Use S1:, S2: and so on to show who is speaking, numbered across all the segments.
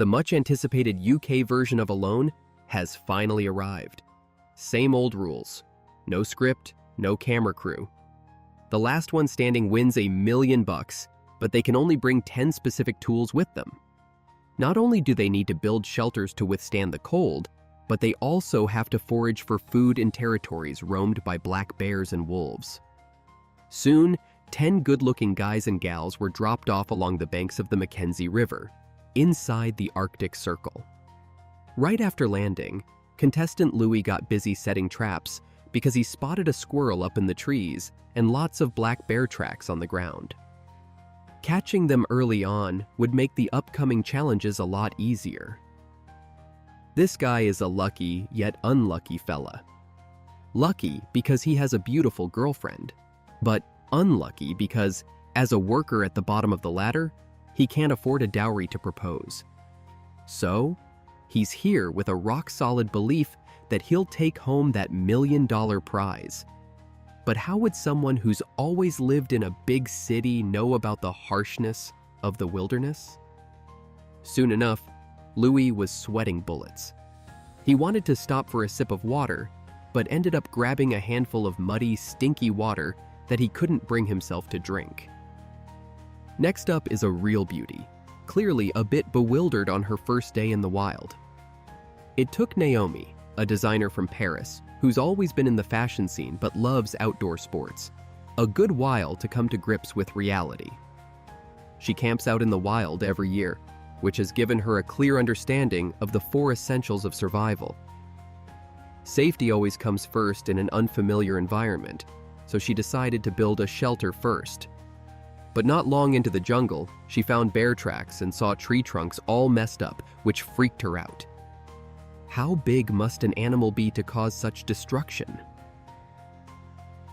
S1: The much-anticipated UK version of Alone has finally arrived. Same old rules. No script, no camera crew. The last one standing wins $1 million, but they can only bring 10 specific tools with them. Not only do they need to build shelters to withstand the cold, but they also have to forage for food in territories roamed by black bears and wolves. Soon, 10 good-looking guys and gals were dropped off along the banks of the Mackenzie River, inside the Arctic Circle. Right after landing, contestant Louie got busy setting traps because he spotted a squirrel up in the trees and lots of black bear tracks on the ground. Catching them early on would make the upcoming challenges a lot easier. This guy is a lucky yet unlucky fella. Lucky because he has a beautiful girlfriend, but unlucky because, as a worker at the bottom of the ladder, he can't afford a dowry to propose. So, he's here with a rock-solid belief that he'll take home that $1 million prize. But how would someone who's always lived in a big city know about the harshness of the wilderness? Soon enough, Louie was sweating bullets. He wanted to stop for a sip of water, but ended up grabbing a handful of muddy, stinky water that he couldn't bring himself to drink. Next up is a real beauty, clearly a bit bewildered on her first day in the wild. It took Naomi, a designer from Paris, who's always been in the fashion scene but loves outdoor sports, a good while to come to grips with reality. She camps out in the wild every year, which has given her a clear understanding of the 4 essentials of survival. Safety always comes first in an unfamiliar environment, so she decided to build a shelter first. But not long into the jungle, she found bear tracks and saw tree trunks all messed up, which freaked her out. How big must an animal be to cause such destruction?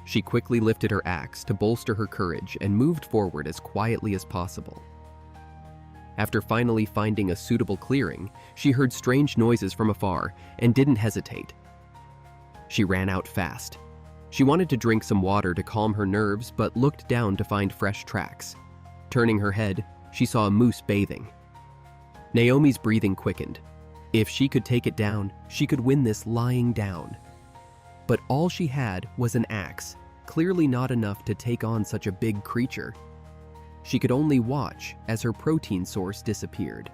S1: She quickly lifted her axe to bolster her courage and moved forward as quietly as possible. After finally finding a suitable clearing, she heard strange noises from afar and didn't hesitate. She ran out fast. She wanted to drink some water to calm her nerves, but looked down to find fresh tracks. Turning her head, she saw a moose bathing. Naomi's breathing quickened. If she could take it down, she could win this lying down. But all she had was an axe, clearly not enough to take on such a big creature. She could only watch as her protein source disappeared.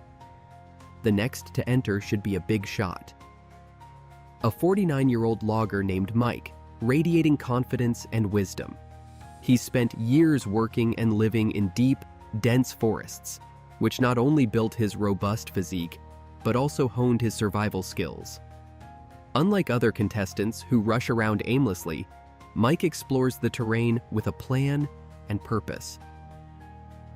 S1: The next to enter should be a big shot. A 49-year-old logger named Mike, radiating confidence and wisdom. He's spent years working and living in deep, dense forests, which not only built his robust physique, but also honed his survival skills. Unlike other contestants who rush around aimlessly, Mike explores the terrain with a plan and purpose.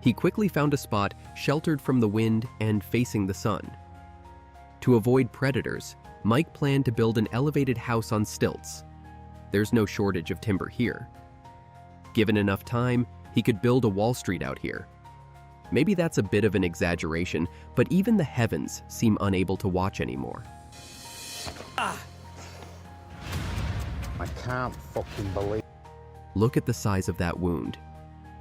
S1: He quickly found a spot sheltered from the wind and facing the sun. To avoid predators, Mike planned to build an elevated house on stilts. There's no shortage of timber here. Given enough time, he could build a Wall Street out here. Maybe that's a bit of an exaggeration, but even the heavens seem unable to watch anymore.
S2: I can't fucking believe...
S1: Look at the size of that wound.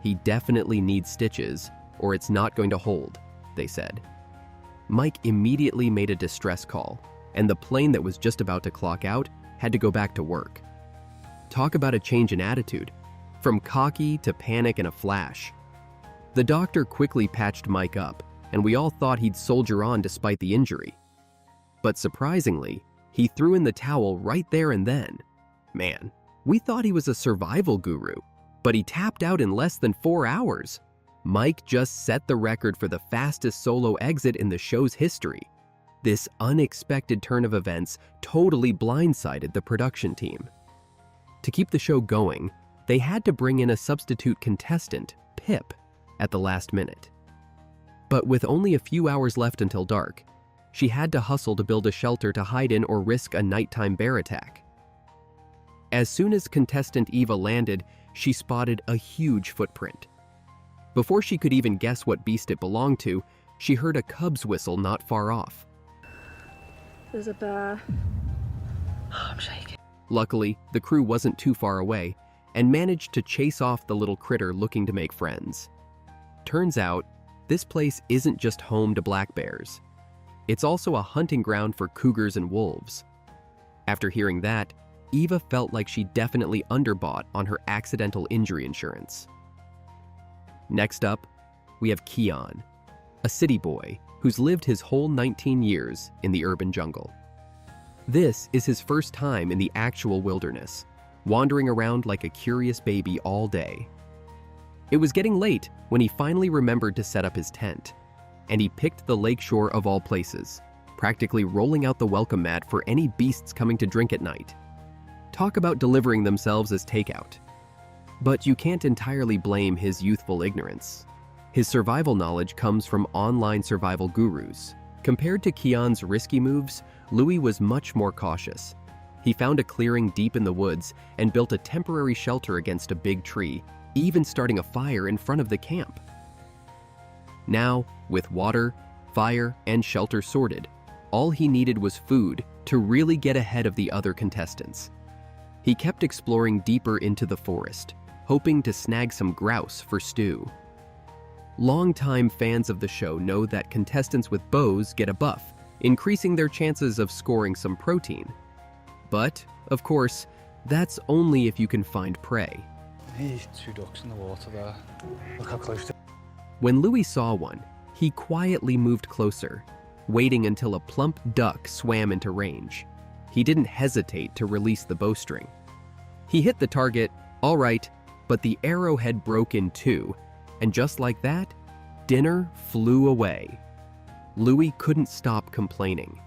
S1: He definitely needs stitches, or it's not going to hold, they said. Mike immediately made a distress call, and the plane that was just about to clock out had to go back to work. Talk about a change in attitude, from cocky to panic in a flash. The doctor quickly patched Mike up, and we all thought he'd soldier on despite the injury. But surprisingly, he threw in the towel right there and then. Man, we thought he was a survival guru, but he tapped out in less than 4 hours. Mike just set the record for the fastest solo exit in the show's history. This unexpected turn of events totally blindsided the production team. To keep the show going, they had to bring in a substitute contestant, Pip, at the last minute. But with only a few hours left until dark, she had to hustle to build a shelter to hide in or risk a nighttime bear attack. As soon as contestant Eva landed, she spotted a huge footprint. Before she could even guess what beast it belonged to, she heard a cub's whistle not far off.
S3: There's a bear. Oh, I'm shaking.
S1: Luckily, the crew wasn't too far away and managed to chase off the little critter looking to make friends. Turns out, this place isn't just home to black bears. It's also a hunting ground for cougars and wolves. After hearing that, Eva felt like she definitely underbought on her accidental injury insurance. Next up, we have Keon, a city boy who's lived his whole 19 years in the urban jungle. This is his first time in the actual wilderness, wandering around like a curious baby all day. It was getting late when he finally remembered to set up his tent, and he picked the lakeshore of all places, practically rolling out the welcome mat for any beasts coming to drink at night. Talk about delivering themselves as takeout. But you can't entirely blame his youthful ignorance. His survival knowledge comes from online survival gurus. Compared to Keon's risky moves, Louie was much more cautious. He found a clearing deep in the woods and built a temporary shelter against a big tree, even starting a fire in front of the camp. Now, with water, fire, and shelter sorted, all he needed was food to really get ahead of the other contestants. He kept exploring deeper into the forest, hoping to snag some grouse for stew. Longtime fans of the show know that contestants with bows get a buff, increasing their chances of scoring some protein. But, of course, that's only if you can find prey.
S2: Hey, 2 ducks in the water there. Look how close to...
S1: When Louie saw one, he quietly moved closer, waiting until a plump duck swam into range. He didn't hesitate to release the bowstring. He hit the target, all right, but the arrowhead broke in two, and just like that, dinner flew away. Louie couldn't stop complaining.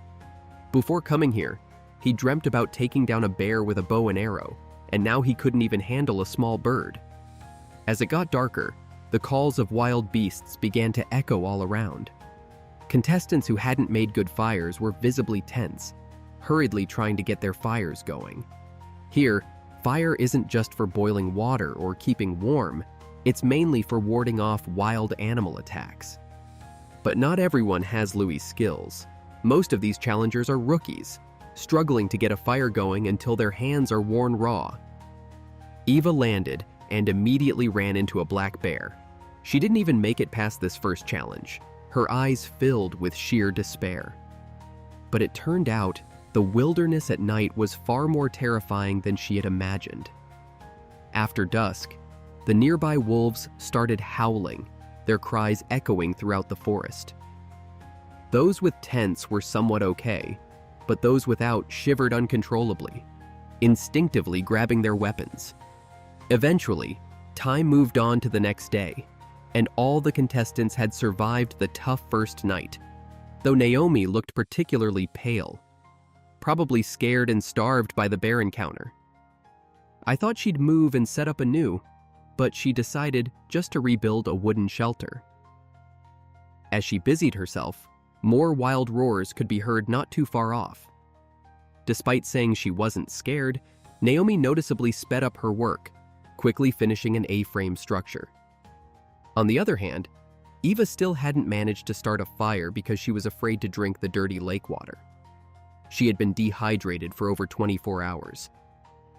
S1: Before coming here, he dreamt about taking down a bear with a bow and arrow, and now he couldn't even handle a small bird. As it got darker, the calls of wild beasts began to echo all around. Contestants who hadn't made good fires were visibly tense, hurriedly trying to get their fires going. Here, fire isn't just for boiling water or keeping warm, it's mainly for warding off wild animal attacks. But not everyone has Louie's skills. Most of these challengers are rookies, struggling to get a fire going until their hands are worn raw. Eva landed and immediately ran into a black bear. She didn't even make it past this first challenge, her eyes filled with sheer despair. But it turned out the wilderness at night was far more terrifying than she had imagined. After dusk, the nearby wolves started howling, their cries echoing throughout the forest. Those with tents were somewhat okay, but those without shivered uncontrollably, instinctively grabbing their weapons. Eventually, time moved on to the next day, and all the contestants had survived the tough first night, though Naomi looked particularly pale, probably scared and starved by the bear encounter. I thought she'd move and set up anew, but she decided just to rebuild a wooden shelter. As she busied herself, more wild roars could be heard not too far off. Despite saying she wasn't scared, Naomi noticeably sped up her work, quickly finishing an A-frame structure. On the other hand, Eva still hadn't managed to start a fire because she was afraid to drink the dirty lake water. She had been dehydrated for over 24 hours.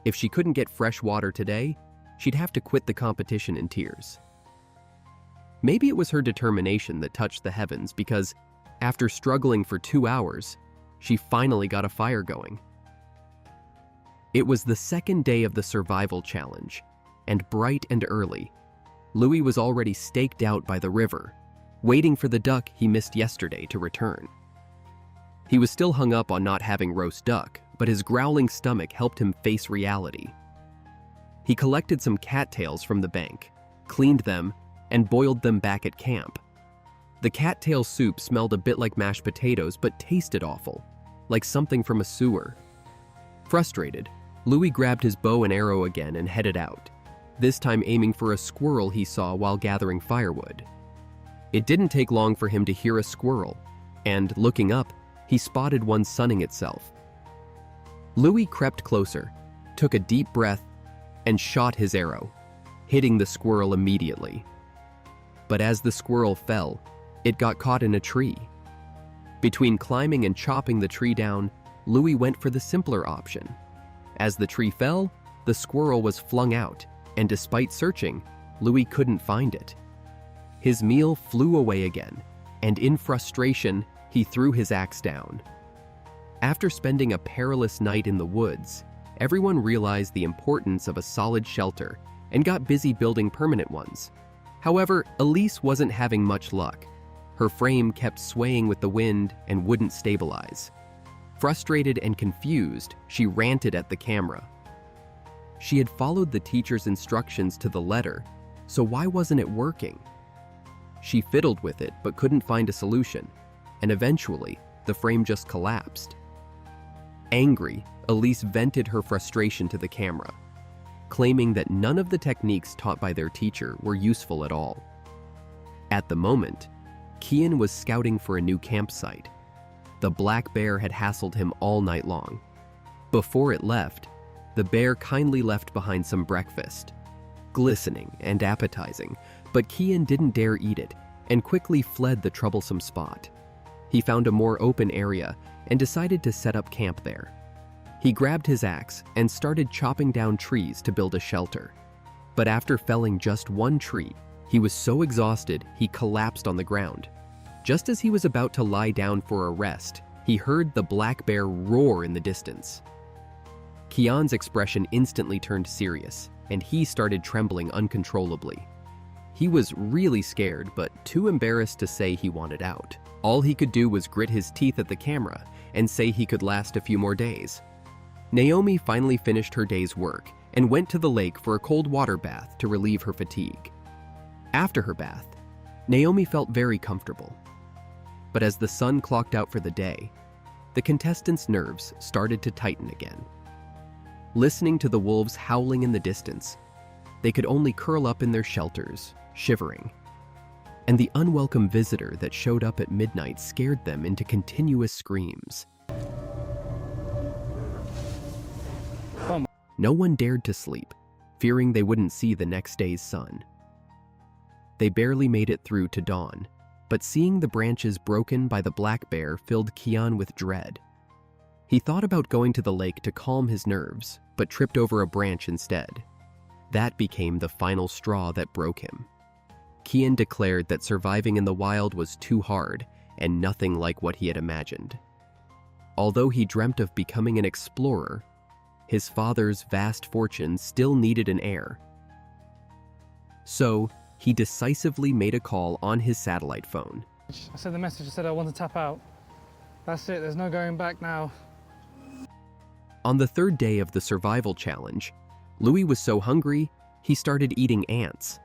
S1: If she couldn't get fresh water today, she'd have to quit the competition in tears. Maybe it was her determination that touched the heavens because, after struggling for 2 hours, she finally got a fire going. It was the second day of the survival challenge, and bright and early, Louie was already staked out by the river, waiting for the duck he missed yesterday to return. He was still hung up on not having roast duck, but his growling stomach helped him face reality. He collected some cattails from the bank, cleaned them, and boiled them back at camp. The cattail soup smelled a bit like mashed potatoes but tasted awful, like something from a sewer. Frustrated, Louie grabbed his bow and arrow again and headed out, this time aiming for a squirrel he saw while gathering firewood. It didn't take long for him to hear a squirrel, and looking up, he spotted one sunning itself. Louie crept closer, took a deep breath, and shot his arrow, hitting the squirrel immediately. But as the squirrel fell, it got caught in a tree. Between climbing and chopping the tree down, Louie went for the simpler option. As the tree fell, the squirrel was flung out, and despite searching, Louie couldn't find it. His meal flew away again, and in frustration, he threw his axe down. After spending a perilous night in the woods, everyone realized the importance of a solid shelter and got busy building permanent ones. However, Elise wasn't having much luck. Her frame kept swaying with the wind and wouldn't stabilize. Frustrated and confused, she ranted at the camera. She had followed the teacher's instructions to the letter, so why wasn't it working? She fiddled with it but couldn't find a solution, and eventually, the frame just collapsed. Angry, Elise vented her frustration to the camera, claiming that none of the techniques taught by their teacher were useful at all. At the moment, Kian was scouting for a new campsite. The black bear had hassled him all night long. Before it left, the bear kindly left behind some breakfast, glistening and appetizing, but Kian didn't dare eat it and quickly fled the troublesome spot. He found a more open area and decided to set up camp there. He grabbed his axe and started chopping down trees to build a shelter. But after felling just one tree, he was so exhausted he collapsed on the ground. Just as he was about to lie down for a rest, he heard the black bear roar in the distance. Kian's expression instantly turned serious, and he started trembling uncontrollably. He was really scared, but too embarrassed to say he wanted out. All he could do was grit his teeth at the camera and say he could last a few more days. Naomi finally finished her day's work and went to the lake for a cold water bath to relieve her fatigue. After her bath, Naomi felt very comfortable. But as the sun clocked out for the day, the contestants' nerves started to tighten again. Listening to the wolves howling in the distance, they could only curl up in their shelters, shivering. And the unwelcome visitor that showed up at midnight scared them into continuous screams. No one dared to sleep, fearing they wouldn't see the next day's sun. They barely made it through to dawn, but seeing the branches broken by the black bear filled Kian with dread. He thought about going to the lake to calm his nerves, but tripped over a branch instead. That became the final straw that broke him. Kian declared that surviving in the wild was too hard and nothing like what he had imagined. Although he dreamt of becoming an explorer, his father's vast fortune still needed an heir. So, he decisively made a call on his satellite phone.
S2: I sent the message, I said I want to tap out. That's it, there's no going back now.
S1: On the third day of the survival challenge, Louie was so hungry, he started eating ants.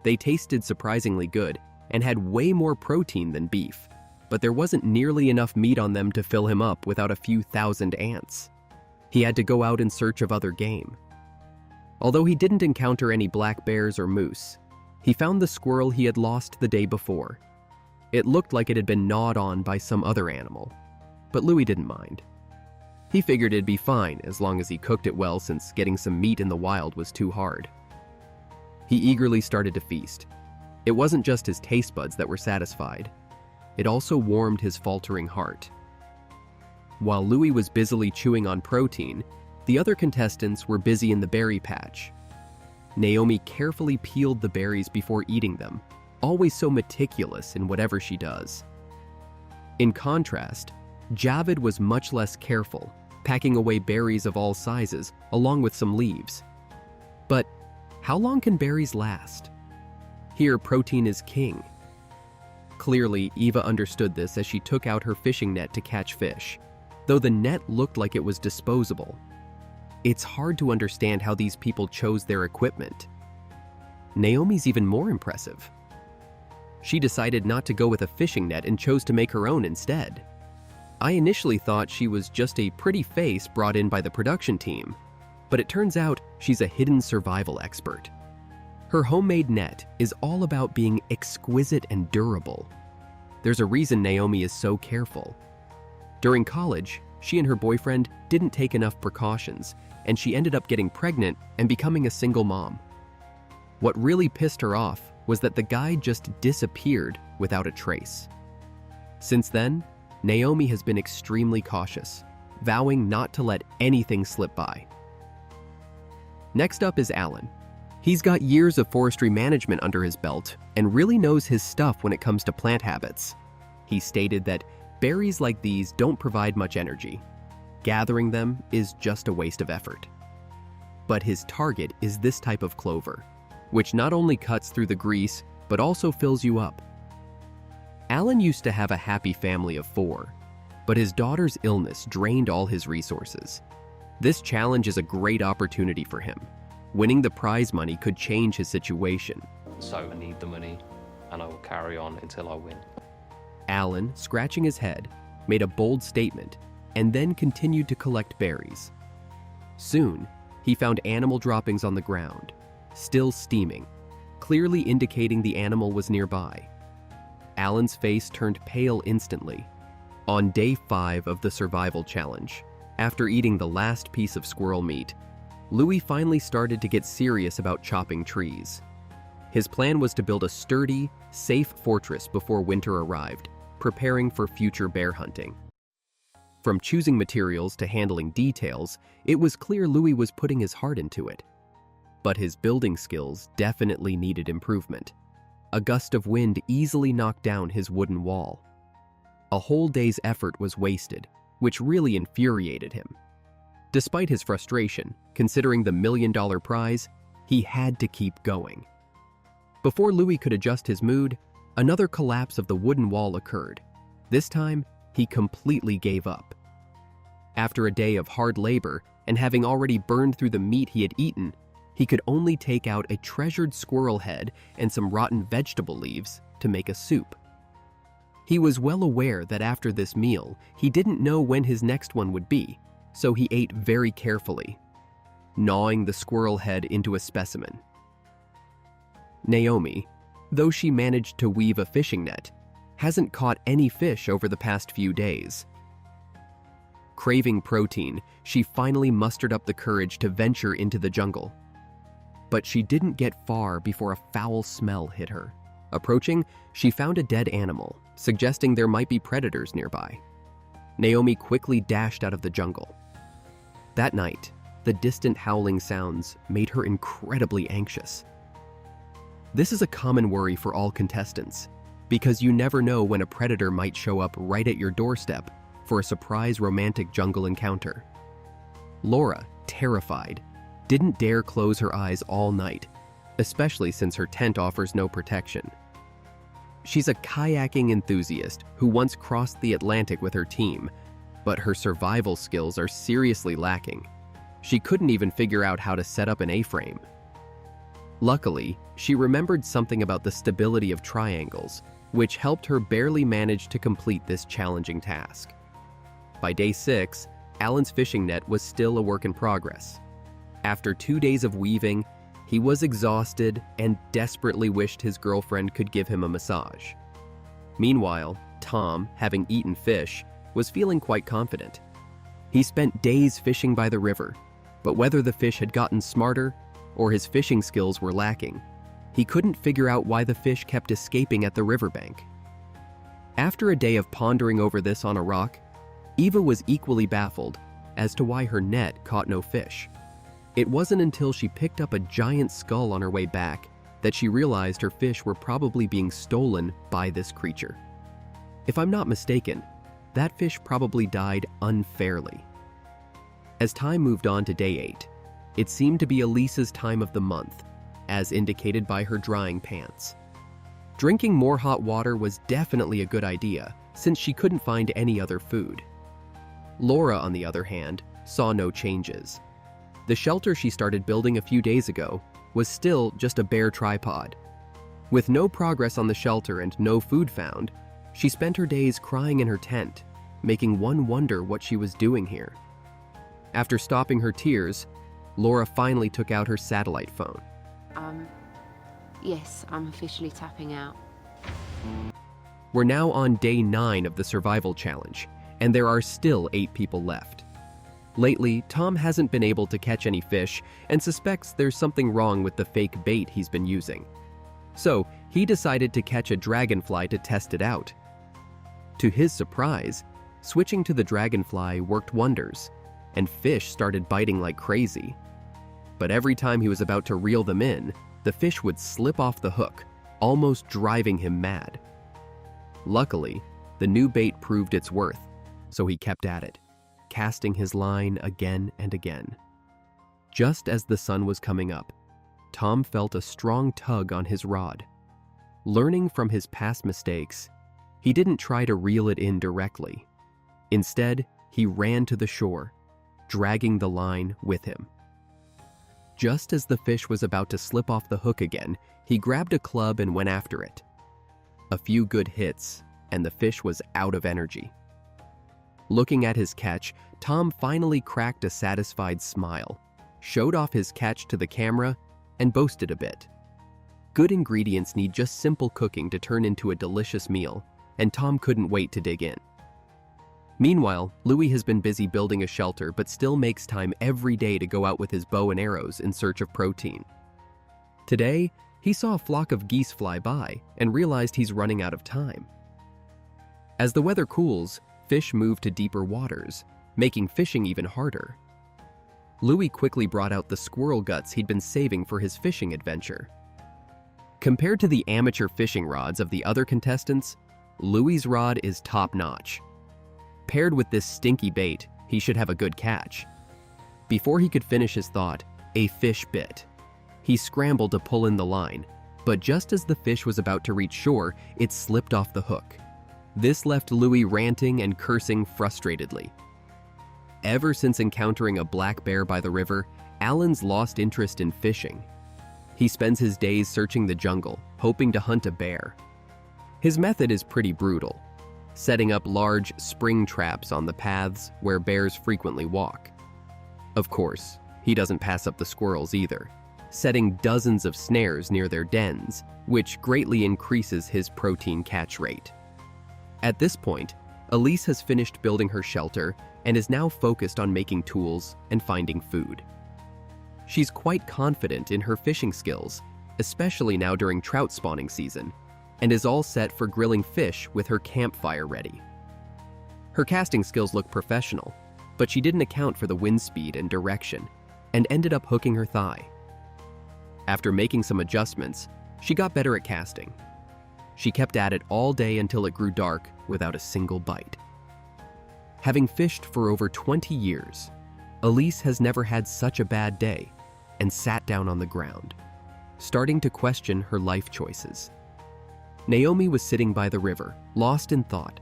S1: They tasted surprisingly good and had way more protein than beef, but there wasn't nearly enough meat on them to fill him up without a few thousand ants. He had to go out in search of other game. Although he didn't encounter any black bears or moose, he found the squirrel he had lost the day before. It looked like it had been gnawed on by some other animal, but Louie didn't mind. He figured it'd be fine as long as he cooked it well, since getting some meat in the wild was too hard. He eagerly started to feast. It wasn't just his taste buds that were satisfied. It also warmed his faltering heart. While Louie was busily chewing on protein, the other contestants were busy in the berry patch. Naomi carefully peeled the berries before eating them, always so meticulous in whatever she does. In contrast, Javid was much less careful, packing away berries of all sizes, along with some leaves. But how long can berries last? Here, protein is king. Clearly, Eva understood this as she took out her fishing net to catch fish, though the net looked like it was disposable. It's hard to understand how these people chose their equipment. Naomi's even more impressive. She decided not to go with a fishing net and chose to make her own instead. I initially thought she was just a pretty face brought in by the production team, but it turns out she's a hidden survival expert. Her homemade net is all about being exquisite and durable. There's a reason Naomi is so careful. During college, she and her boyfriend didn't take enough precautions, and she ended up getting pregnant and becoming a single mom. What really pissed her off was that the guy just disappeared without a trace. Since then, Naomi has been extremely cautious, vowing not to let anything slip by. Next up is Allan. He's got years of forestry management under his belt and really knows his stuff when it comes to plant habits. He stated that Berries like these don't provide much energy. Gathering them is just a waste of effort. But his target is this type of clover, which not only cuts through the grease, but also fills you up. Allan used to have a happy family of 4, but his daughter's illness drained all his resources. This challenge is a great opportunity for him. Winning the prize money could change his situation.
S4: So I need the money, and I will carry on until I win.
S1: Allan, scratching his head, made a bold statement and then continued to collect berries. Soon, he found animal droppings on the ground, still steaming, clearly indicating the animal was nearby. Allan's face turned pale instantly. On day 5 of the survival challenge, after eating the last piece of squirrel meat, Louie finally started to get serious about chopping trees. His plan was to build a sturdy, safe fortress before winter arrived, preparing for future bear hunting. From choosing materials to handling details, it was clear Louie was putting his heart into it. But his building skills definitely needed improvement. A gust of wind easily knocked down his wooden wall. A whole day's effort was wasted, which really infuriated him. Despite his frustration, considering the $1 million prize, he had to keep going. Before Louie could adjust his mood, another collapse of the wooden wall occurred. This time, he completely gave up. After a day of hard labor and having already burned through the meat he had eaten, he could only take out a treasured squirrel head and some rotten vegetable leaves to make a soup. He was well aware that after this meal, he didn't know when his next one would be, so he ate very carefully, gnawing the squirrel head into a specimen. Naomi, though she managed to weave a fishing net, hasn't caught any fish over the past few days. Craving protein, she finally mustered up the courage to venture into the jungle. But she didn't get far before a foul smell hit her. Approaching, she found a dead animal, suggesting there might be predators nearby. Naomi quickly dashed out of the jungle. That night, the distant howling sounds made her incredibly anxious. This is a common worry for all contestants, because you never know when a predator might show up right at your doorstep for a surprise romantic jungle encounter. Laura, terrified, didn't dare close her eyes all night, especially since her tent offers no protection. She's a kayaking enthusiast who once crossed the Atlantic with her team, but her survival skills are seriously lacking. She couldn't even figure out how to set up an A-frame. Luckily, she remembered something about the stability of triangles, which helped her barely manage to complete this challenging task. By day 6, Allan's fishing net was still a work in progress. After 2 days of weaving, he was exhausted and desperately wished his girlfriend could give him a massage. Meanwhile, Tom, having eaten fish, was feeling quite confident. He spent days fishing by the river, but whether the fish had gotten smarter or his fishing skills were lacking, he couldn't figure out why the fish kept escaping at the riverbank. After a day of pondering over this on a rock, Eva was equally baffled as to why her net caught no fish. It wasn't until she picked up a giant skull on her way back that she realized her fish were probably being stolen by this creature. If I'm not mistaken, that fish probably died unfairly. As time moved on to day 8, it seemed to be Elisa's time of the month, as indicated by her drying pants. Drinking more hot water was definitely a good idea, since she couldn't find any other food. Laura, on the other hand, saw no changes. The shelter she started building a few days ago was still just a bare tripod. With no progress on the shelter and no food found, she spent her days crying in her tent, making one wonder what she was doing here. After stopping her tears, Laura finally took out her satellite phone.
S5: Yes, I'm officially tapping out.
S1: We're now on day 9 of the survival challenge, and there are still 8 people left. Lately, Tom hasn't been able to catch any fish and suspects there's something wrong with the fake bait he's been using. So, he decided to catch a dragonfly to test it out. To his surprise, switching to the dragonfly worked wonders, and fish started biting like crazy. But every time he was about to reel them in, the fish would slip off the hook, almost driving him mad. Luckily, The new bait proved its worth, so he kept at it, casting his line again and again. Just as the sun was coming up, Tom felt a strong tug on his rod. Learning from his past mistakes, he didn't try to reel it in directly. Instead, he ran to the shore, dragging the line with him. Just as the fish was about to slip off the hook again, he grabbed a club and went after it. A few good hits, and the fish was out of energy. Looking at his catch, Tom finally cracked a satisfied smile, showed off his catch to the camera, and boasted a bit. Good ingredients need just simple cooking to turn into a delicious meal, and Tom couldn't wait to dig in. Meanwhile, Louie has been busy building a shelter but still makes time every day to go out with his bow and arrows in search of protein. Today, he saw a flock of geese fly by and realized he's running out of time. As the weather cools, fish move to deeper waters, making fishing even harder. Louie quickly brought out the squirrel guts he'd been saving for his fishing adventure. Compared to the amateur fishing rods of the other contestants, Louie's rod is top-notch. Paired with this stinky bait, he should have a good catch. Before he could finish his thought, a fish bit. He scrambled to pull in the line, but just as the fish was about to reach shore, it slipped off the hook. This left Louie ranting and cursing frustratedly. Ever since encountering a black bear by the river, Allan's lost interest in fishing. He spends his days searching the jungle, hoping to hunt a bear. His method is pretty brutal, setting up large spring traps on the paths where bears frequently walk. Of course, he doesn't pass up the squirrels either, setting dozens of snares near their dens, which greatly increases his protein catch rate. At this point, Elise has finished building her shelter and is now focused on making tools and finding food. She's quite confident in her fishing skills, especially now during trout spawning season, and is all set for grilling fish with her campfire ready. Her casting skills look professional, but she didn't account for the wind speed and direction, and ended up hooking her thigh. After making some adjustments, she got better at casting. She kept at it all day until it grew dark without a single bite. Having fished for over 20 years, Elise has never had such a bad day and sat down on the ground, starting to question her life choices. Naomi was sitting by the river, lost in thought,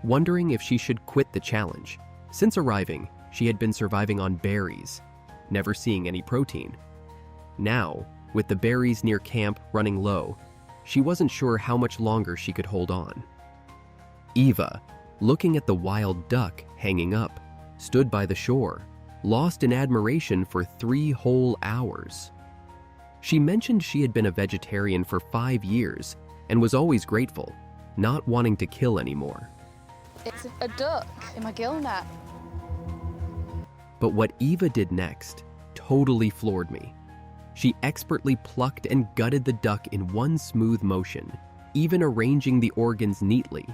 S1: wondering if she should quit the challenge. Since arriving, she had been surviving on berries, never seeing any protein. Now, with the berries near camp running low, she wasn't sure how much longer she could hold on. Eva, looking at the wild duck hanging up, stood by the shore, lost in admiration for 3 whole hours. She mentioned she had been a vegetarian for 5 years and was always grateful, not wanting to kill anymore.
S3: It's a duck in my gill net.
S1: But what Eva did next totally floored me. She expertly plucked and gutted the duck in one smooth motion, even arranging the organs neatly.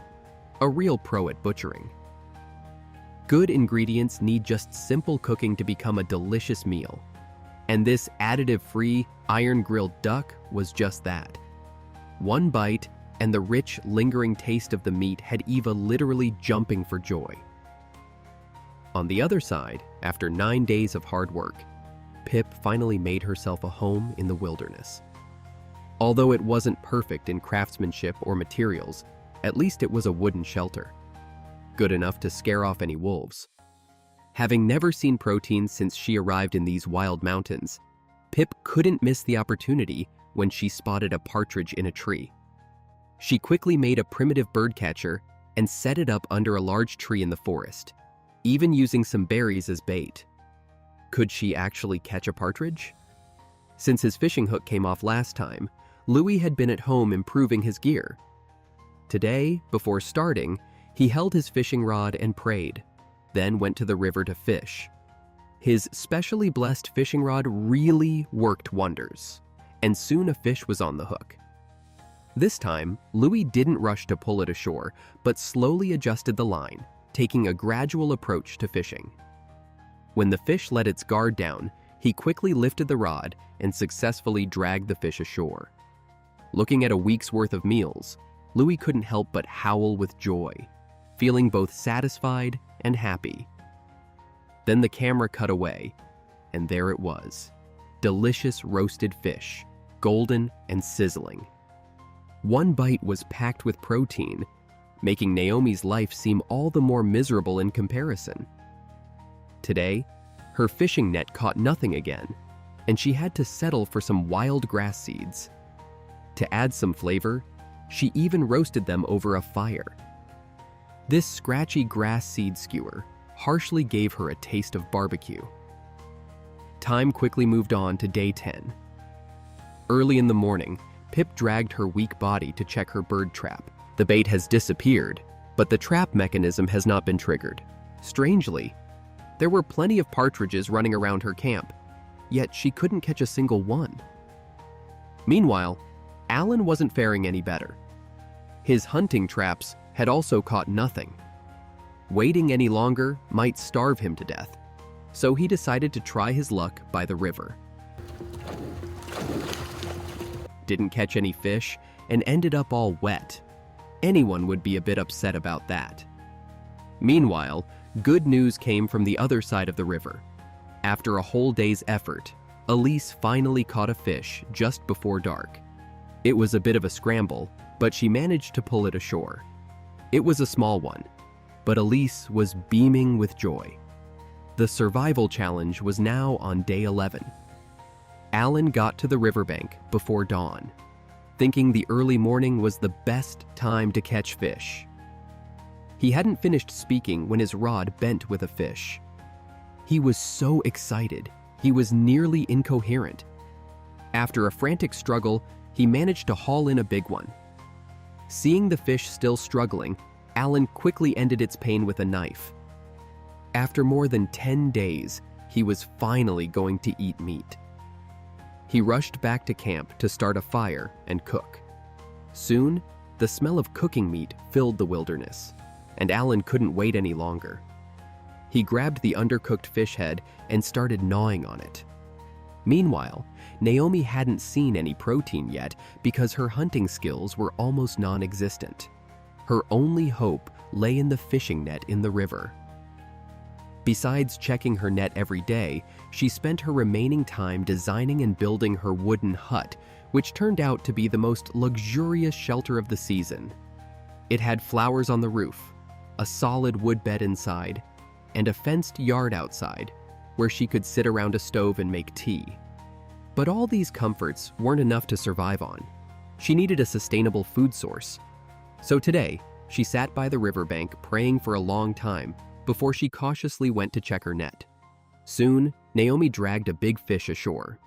S1: A real pro at butchering. Good ingredients need just simple cooking to become a delicious meal. And this additive-free, iron-grilled duck was just that. One bite, and the rich, lingering taste of the meat had Eva literally jumping for joy. On the other side, after 9 days of hard work, Pip finally made herself a home in the wilderness. Although it wasn't perfect in craftsmanship or materials, at least it was a wooden shelter, good enough to scare off any wolves. Having never seen protein since she arrived in these wild mountains, Pip couldn't miss the opportunity when she spotted a partridge in a tree. She quickly made a primitive bird catcher and set it up under a large tree in the forest, even using some berries as bait. Could she actually catch a partridge? Since his fishing hook came off last time, Louie had been at home improving his gear. Today, before starting, he held his fishing rod and prayed, then went to the river to fish. His specially blessed fishing rod really worked wonders, and soon a fish was on the hook. This time, Louie didn't rush to pull it ashore, but slowly adjusted the line, taking a gradual approach to fishing. When the fish let its guard down, he quickly lifted the rod and successfully dragged the fish ashore. Looking at a week's worth of meals, Louie couldn't help but howl with joy. feeling both satisfied and happy. Then the camera cut away, and there it was. Delicious roasted fish, golden and sizzling. One bite was packed with protein, making Naomi's life seem all the more miserable in comparison. Today, her fishing net caught nothing again, and she had to settle for some wild grass seeds. To add some flavor, she even roasted them over a fire. This scratchy grass seed skewer harshly gave her a taste of barbecue. Time quickly moved on to day 10. Early in the morning, Pip dragged her weak body to check her bird trap. The bait has disappeared, but the trap mechanism has not been triggered. Strangely, there were plenty of partridges running around her camp, yet she couldn't catch a single one. Meanwhile, Allan wasn't faring any better. His hunting traps had also caught nothing. Waiting any longer might starve him to death, so he decided to try his luck by the river. Didn't catch any fish and ended up all wet. Anyone would be a bit upset about that. Meanwhile, good news came from the other side of the river. After a whole day's effort, Elise finally caught a fish just before dark. It was a bit of a scramble, but she managed to pull it ashore. It was a small one, but Elise was beaming with joy. The survival challenge was now on day 11. Allan got to the riverbank before dawn, thinking the early morning was the best time to catch fish. He hadn't finished speaking when his rod bent with a fish. He was so excited, he was nearly incoherent. After a frantic struggle, he managed to haul in a big one. Seeing the fish still struggling, Allan quickly ended its pain with a knife. After more than 10 days, he was finally going to eat meat. He rushed back to camp to start a fire and cook. Soon, the smell of cooking meat filled the wilderness, and Allan couldn't wait any longer. He grabbed the undercooked fish head and started gnawing on it. Meanwhile, Naomi hadn't seen any protein yet because her hunting skills were almost non-existent. Her only hope lay in the fishing net in the river. Besides checking her net every day, she spent her remaining time designing and building her wooden hut, which turned out to be the most luxurious shelter of the season. It had flowers on the roof, a solid wood bed inside, and a fenced yard outside, where she could sit around a stove and make tea. But all these comforts weren't enough to survive on. She needed a sustainable food source. So today, she sat by the riverbank praying for a long time before she cautiously went to check her net. Soon, Naomi dragged a big fish ashore.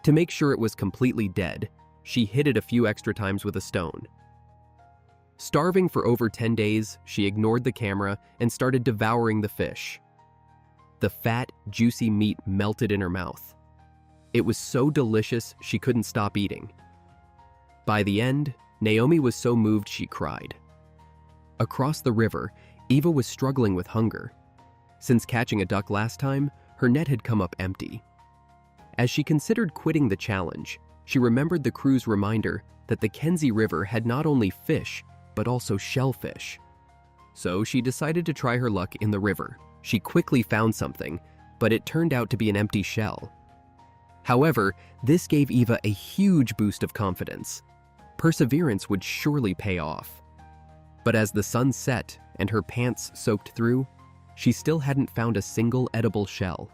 S1: To make sure it was completely dead, she hit it a few extra times with a stone. Starving for over 10 days, she ignored the camera and started devouring the fish. The fat, juicy meat melted in her mouth. It was so delicious she couldn't stop eating. By the end, Naomi was so moved she cried. Across the river, Eva was struggling with hunger. Since catching a duck last time, her net had come up empty. As she considered quitting the challenge, she remembered the crew's reminder that the Kenzie River had not only fish, but also shellfish. So she decided to try her luck in the river. She quickly found something, but it turned out to be an empty shell. However, this gave Eva a huge boost of confidence. Perseverance would surely pay off. But as the sun set and her pants soaked through, she still hadn't found a single edible shell.